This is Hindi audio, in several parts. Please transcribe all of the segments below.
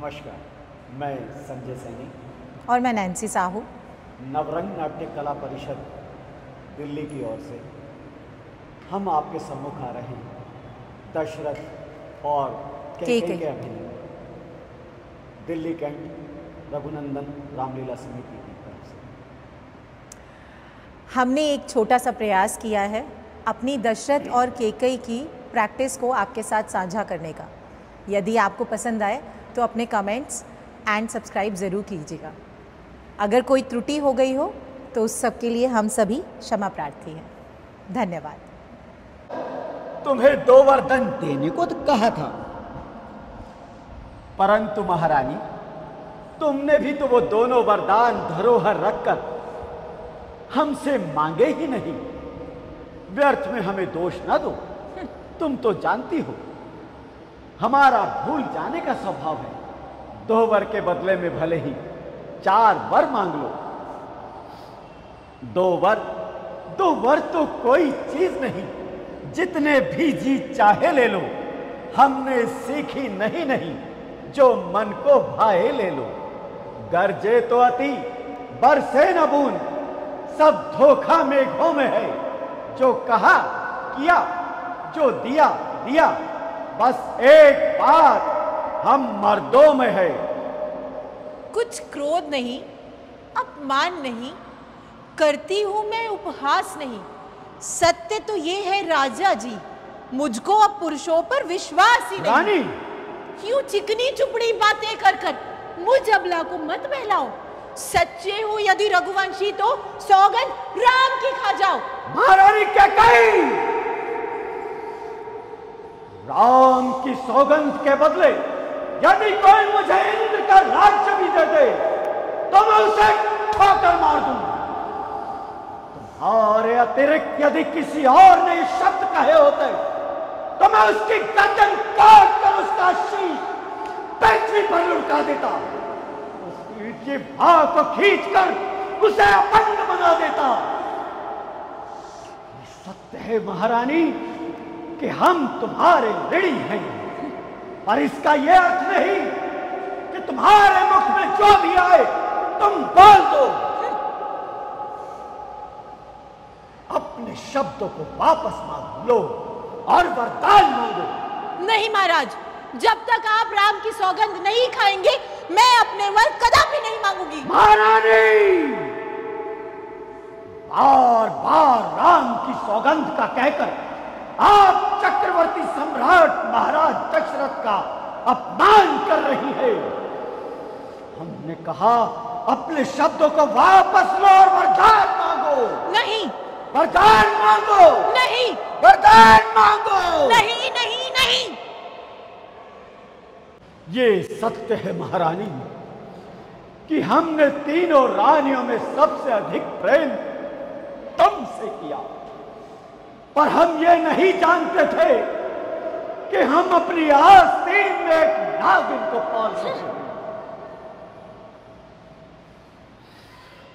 नमस्कार, मैं संजय सैनी और मैं नैन्सी साहू नवरंग नाट्य कला परिषद दिल्ली की ओर से हम आपके सम्मुख आ रहे हैं दशरथ और कैकेयी के अभिनय दिल्ली कैंट रघुनंदन रामलीला समिति की तरफ से। हमने एक छोटा सा प्रयास किया है अपनी दशरथ और कैकेयी की प्रैक्टिस को आपके साथ साझा करने का। यदि आपको पसंद आए तो अपने कमेंट्स एंड सब्सक्राइब ज़रूर कीजिएगा। अगर कोई त्रुटि हो गई हो तो उस सब के लिए हम सभी क्षमा प्रार्थी हैं। धन्यवाद। तुम्हें 2 वरदान देने को तो कहा था, परंतु महारानी तुमने भी तो वो दोनों वरदान धरोहर रखकर हमसे मांगे ही नहीं। व्यर्थ में हमें दोष न दो। तुम तो जानती हो हमारा भूल जाने का स्वभाव है। 2 वर के बदले में भले ही 4 वर मांग लो। 2 वर तो कोई चीज नहीं, जितने भी जी चाहे ले लो। हमने सीखी नहीं जो मन को भाए ले लो। गरजे तो अति बरसे न बूंद, सब धोखा मेघों में है। जो कहा किया, जो दिया दिया, बस एक बात हम मर्दों में है। कुछ क्रोध नहीं, अपमान नहीं, करती हूं मैं उपहास नहीं। सत्य तो ये है राजा जी, मुझको अब पुरुषों पर विश्वास ही नहीं। रानी, क्यों चिकनी चुपड़ी बातें कर मुझ अबला को मत बहलाओ। सच्चे हो यदि रघुवंशी तो सौगंध राम की खा जाओ। महारानी कैकेयी, राम की सौगंध के बदले यदि कोई मुझे इंद्र का राज्य भी दे दे तो मैं उसे ठोकर मार दूं। तुम्हारे अतिरिक्त यदि किसी और ने इस शब्द कहे होते तो मैं उसकी गर्दन काट कर उसका शीश पृथ्वी पर लुढ़का देता। उसकी जिह्वा को खींचकर उसे अपंग बना देता। सत्य है महारानी कि हम तुम्हारे ऋणी हैं, पर इसका यह अर्थ नहीं कि तुम्हारे मुख में जो भी आए तुम बोल दो। अपने शब्दों को वापस मांग लो और वरदान मांगो। नहीं महाराज, जब तक आप राम की सौगंध नहीं खाएंगे मैं अपने वर कदापि नहीं मांगूंगी। महारानी, बार बार राम की सौगंध का कहकर आप चक्रवर्ती सम्राट महाराज दशरथ का अपमान कर रही है। हमने कहा अपने शब्दों को वापस लो और वरदान मांगो। नहीं, वरदान मांगो। नहीं, वरदान मांगो। नहीं नहीं नहीं। ये सत्य है महारानी कि हमने तीनों रानियों में सबसे अधिक प्रेम तुमसे किया, पर हम ये नहीं जानते थे कि हम अपनी आस्तीन में एक नागिन को पाल रहे हैं।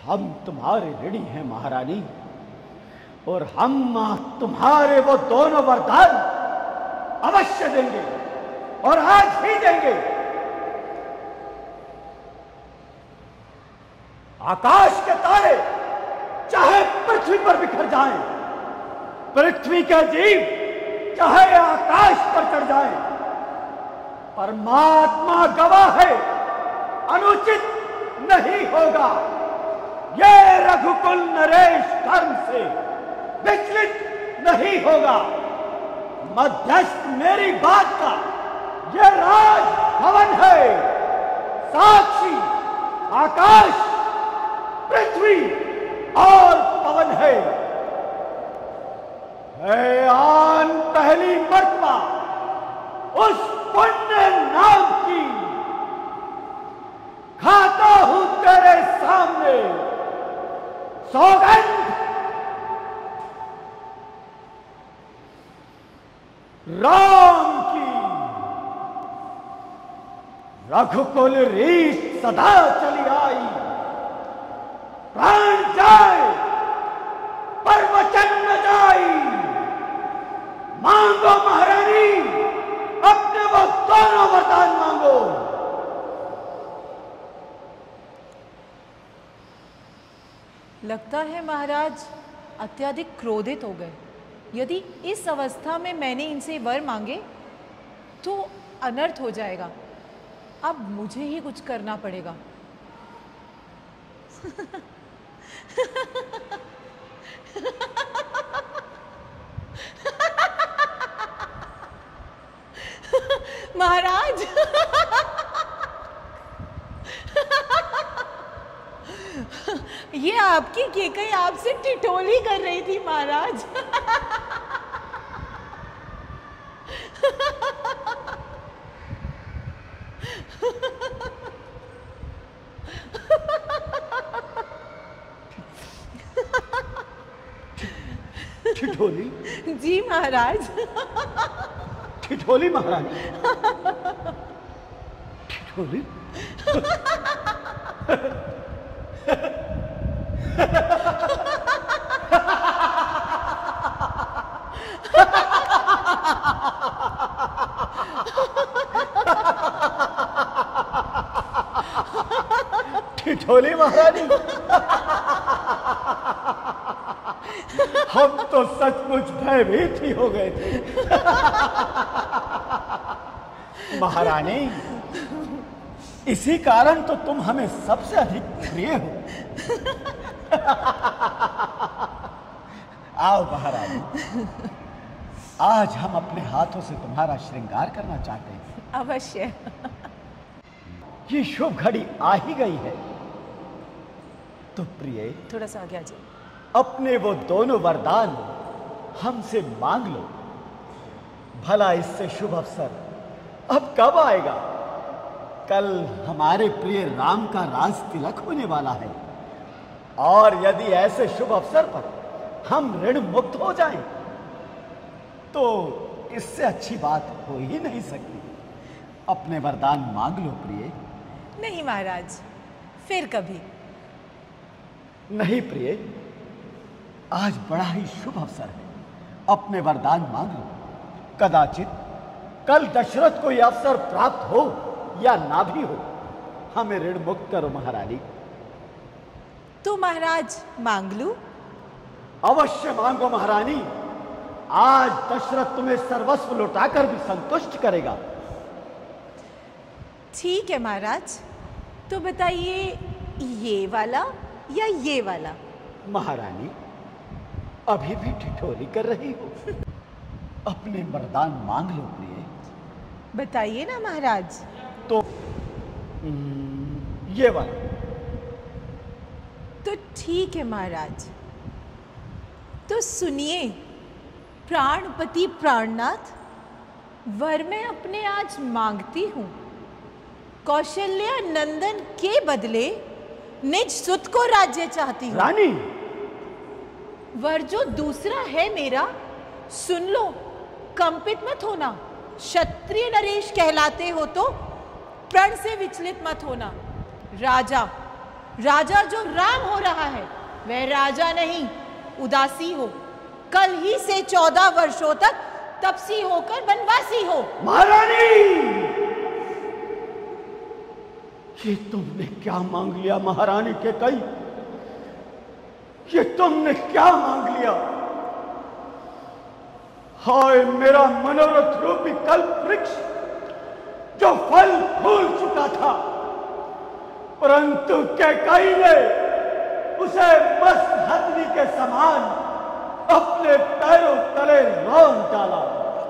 हम तुम्हारे ऋणी हैं महारानी, और हम तुम्हारे वो दोनों वरदान अवश्य देंगे और आज ही देंगे। आकाश के तारे चाहे पृथ्वी पर बिखर जाएं, पृथ्वी के जीव चाहे आकाश पर चढ़ जाएं, परमात्मा गवाह है, अनुचित नहीं होगा। ये रघुकुल नरेश धर्म से विचलित नहीं होगा। मध्यस्थ मेरी बात का ये राज भवन है। साक्षी आकाश, पृथ्वी और पवन है। आन पहली मर्तबा उस पुण्य नाम की खाता हूं तेरे सामने सौगंध। राम की रघुकुल रीत सदा चली आई। प्राण जाए पर वचन न जाई। मांगो महारानी, अपने वो दोनों वरदान मांगो। लगता है महाराज अत्यधिक क्रोधित हो गए। यदि इस अवस्था में मैंने इनसे वर मांगे तो अनर्थ हो जाएगा। अब मुझे ही कुछ करना पड़ेगा। महाराज ये आपकी केकई आपसे टिटोली कर रही थी महाराज। ठिठोली? जी महाराज। ठिठोली महारानी? ठिठोली? ठिठोली महारानी? हम तो सचमुच भयभीत ही हो गए थे। महारानी, इसी कारण तो तुम हमें सबसे अधिक प्रिय हो। आओ महारानी, आज हम अपने हाथों से तुम्हारा श्रृंगार करना चाहते हैं। अवश्य। ये शुभ घड़ी आ ही गई है, तो प्रिय थोड़ा सा आगे आ जाओ। अपने वो दोनों वरदान हमसे मांग लो। भला इससे शुभ अवसर अब कब आएगा? कल हमारे प्रिय राम का राज तिलक होने वाला है, और यदि ऐसे शुभ अवसर पर हम ऋण मुक्त हो जाएं, तो इससे अच्छी बात हो ही नहीं सकती। अपने वरदान मांग लो प्रिय। नहीं महाराज, फिर कभी। नहीं प्रिय, आज बड़ा ही शुभ अवसर है, अपने वरदान मांग लो। कदाचित कल दशरथ को यह अवसर प्राप्त हो या ना भी हो, हमें ऋण मुक्त करो महारानी। तो महाराज मांग लूं? अवश्य मांगो महारानी। आज दशरथ तुम्हें सर्वस्व लौटाकर भी संतुष्ट करेगा। ठीक है महाराज, तो बताइए ये वाला या ये वाला? महारानी, अभी भी ठिठोली कर रही हो? अपने वरदान मांग लो प्रिय। बताइए ना महाराज। तो ये वाला। तो ठीक है महाराज, तो सुनिए प्राणपति प्राणनाथ, वर मैं अपने आज मांगती हूं। कौशल्या नंदन के बदले निज सुत को राज्य चाहती हूं। रानी, वर जो दूसरा है मेरा, सुन लो, कंपित मत होना। क्षत्रिय नरेश कहलाते हो तो प्रण से विचलित मत होना। राजा जो राम हो रहा है, वह राजा नहीं, उदासी हो। कल ही से 14 वर्षों तक तपसी होकर वनवासी हो। महारानी, ये तुमने क्या मांग लिया महारानी केकई? ये तुमने क्या मांग लिया? हाय मेरा मनोरथ रूपी कल्प वृक्ष जो फल फूल चुका था, परंतु केकई ने उसे मस्त हथनी के समान अपने पैरों तले रौंद डाला।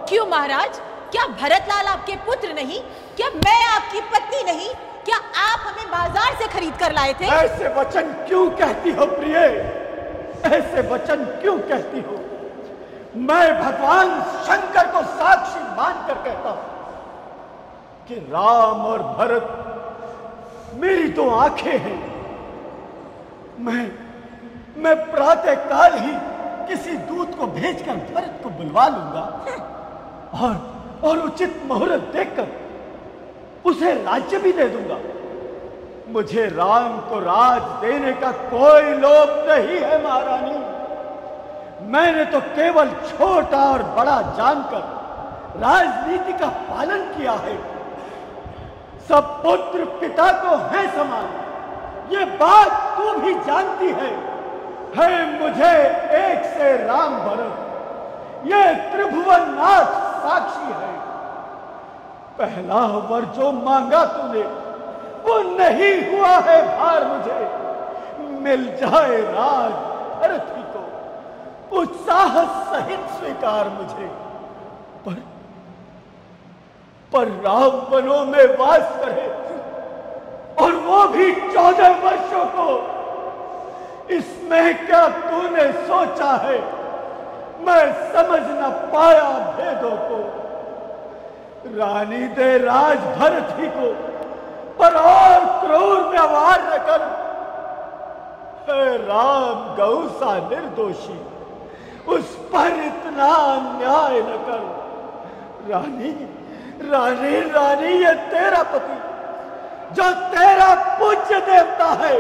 क्यों महाराज? क्या भरतलाल आपके पुत्र नहीं? क्या मैं आपकी पत्नी नहीं? क्या आप हमें बाजार से खरीद कर लाए थे? ऐसे वचन क्यों कहती हो प्रिय? ऐसे वचन क्यों कहती हो? मैं भगवान शंकर को साक्षी मानकर कहता हूं कि राम और भरत मेरी दो आंखें हैं। मैं प्रातः काल ही किसी दूत को भेजकर भरत को बुलवा लूंगा और उचित मुहूर्त देखकर उसे राज्य भी दे दूंगा। मुझे राम को राज देने का कोई लोभ नहीं है महारानी। मैंने तो केवल छोटा और बड़ा जानकर राजनीति का पालन किया है। सब पुत्र पिता को है समान, ये बात तू भी जानती है। है मुझे एक से राम भरत, ये त्रिभुवन नाथ साक्षी है। पहला वर जो मांगा तूने वो नहीं हुआ है भार मुझे। मिल जाए राज भरत ही को उत्साह सहित स्वीकार मुझे। पर राम वनों में वास करे और वो भी 14 वर्षों को, इसमें क्या तूने सोचा है? मैं समझ न पाया भेदों को। रानी दे राज भरत ही को, पर और क्रूर व्यवहार न कर। है राम गौ सा निर्दोषी, उस पर इतना अन्याय न कर। रानी रानी रानी ये तेरा पति जो तेरा पूज्य देवता है,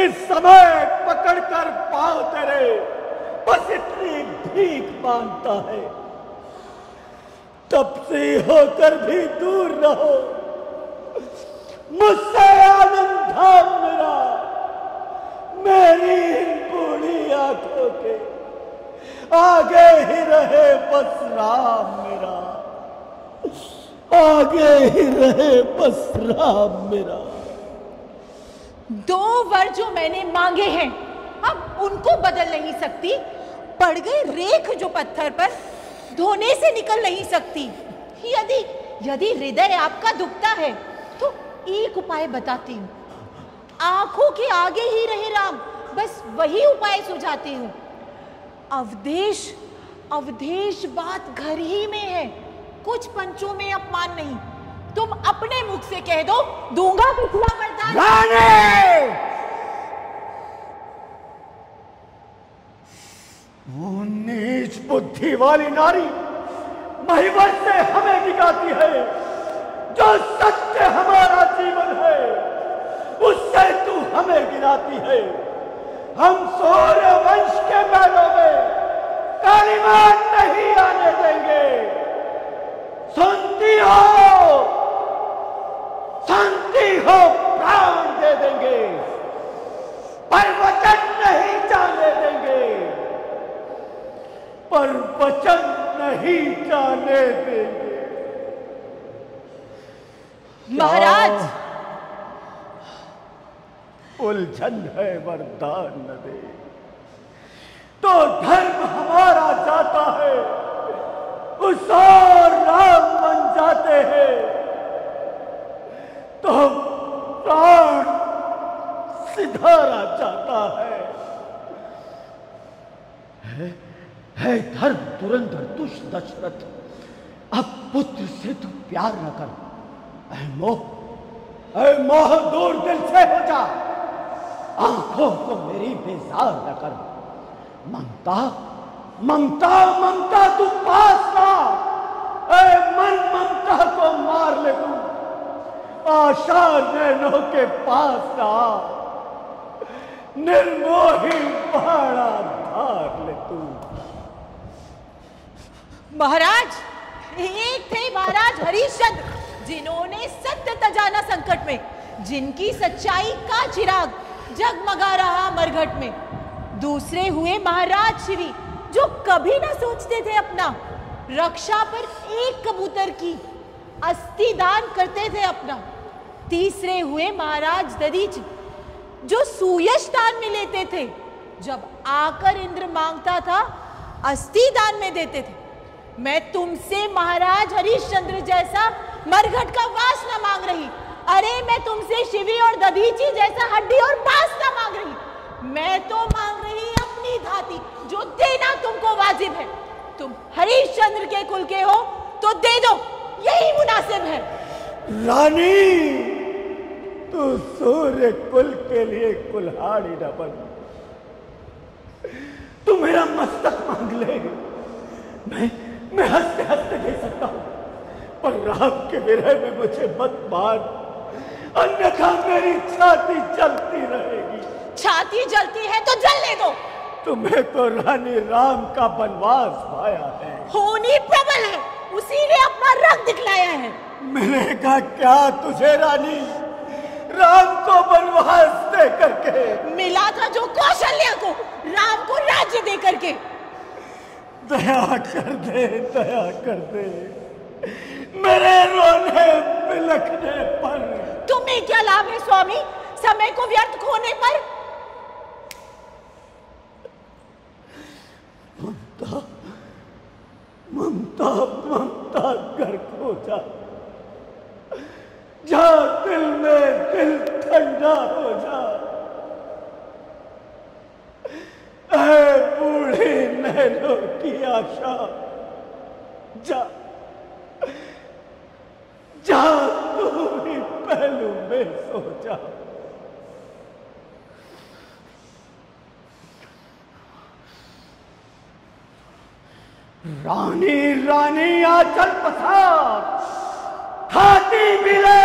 इस समय पकड़कर पांव तेरे बस इतनी भीख मांगता है। तब से होकर भी दूर रहो मुझसे आनंद धाम मेरा। मेरी इन बूढ़ी आंखों के आगे ही रहे बस राम मेरा, आगे ही रहे बस राम मेरा। 2 वर जो मैंने मांगे हैं अब उनको बदल नहीं सकती। पड़ गई रेख जो पत्थर पर धोने से निकल नहीं सकती। यदि हृदय आपका दुखता है तो एक उपाय बताती हूँ। आंखों के आगे ही रहे राम, बस वही उपाय सुझाती हूँ। अवधेश बात घर ही में है, कुछ पंचों में अपमान नहीं। तुम अपने मुख से कह दो, दूंगा पिछला वरदान। वो नीच बुद्धि वाली नारी महिवर से हमें दिखाती है। जो सत्य हमारा जीवन है उससे तू हमें गिराती है। हम सूर्य वंश के महलों में कालीमान नहीं आने देंगे। सुनती हो प्राण दे देंगे, पर वचन नहीं जाने देंगे, पर वचन नहीं जाने देंगे। महाराज, उलझन है वरदान न दे तो धर्म हमारा जाता है, उस और राम बन जाते हैं तो प्राण सिधारा जाता है धर्म धुरंधर दुष्ट दशरथ, अब पुत्र से तू प्यार न कर। ऐ मोह दूर दिल से हो जा, आंखों को मेरी बेजार न कर। ममता तू पास ला, ऐ मन ममता को मार ले तू, आशा नैनों के पास ला, निर्मोही पहाड़ा धार ले तू। महाराज, एक थे महाराज हरिश्चंद्र, जिन्होंने सत्य तजाना संकट में, जिनकी सच्चाई का चिराग जगमगा रहा मरघट में। दूसरे हुए महाराज श्री, जो कभी ना सोचते थे अपना रक्षा पर एक कबूतर की अस्थि दान करते थे अपना। तीसरे हुए महाराज दधीच, जो सुयश दान में लेते थे, जब आकर इंद्र मांगता था अस्थि दान में देते थे। मैं तुमसे महाराज हरिश्चंद्र जैसा मरघट का वास न मांग रही, अरे मैं तुमसे शिवी और दधीची जैसा हड्डी और मांस न मांग रही। मैं तो मांग रही अपनी धाती, जो देना तुमको वाजिब है। तुम हरिश्चंद्र के कुल के हो तो दे दो, यही मुनासिब है। रानी, तू सूर्य कुल के लिए कुल्हाड़ी न बन। तू मेरा मस्तक मांग ले, मैं हंसते हंसते दे सकता हूं, पर राम के विरह में मुझे मत मार, अन्यथा मेरी छाती जलती रहेगी। छाती जलती है तो जलने दो। तुम्हें तो रानी राम का बनवास पाया है, होनी प्रबल है, उसी ने अपना रंग दिखलाया है। मिलेगा क्या तुझे रानी? राम को वनवास दे करके। मिला था जो कौशल्या को, राम को राज्य दे करके। दया कर दे, दया कर दे मेरे रोने बिलखने पर। तुम्हें क्या लाभ है स्वामी समय को व्यर्थ खोने पर? ममता ममता ममता घर खो जा, जा दिल में दिल ठंडा हो जा। ऐ बूढ़ी नैनों की आशा, जा जा तू ही पहलू में सो जा। रानी रानी आंचल पसार, खाती मिले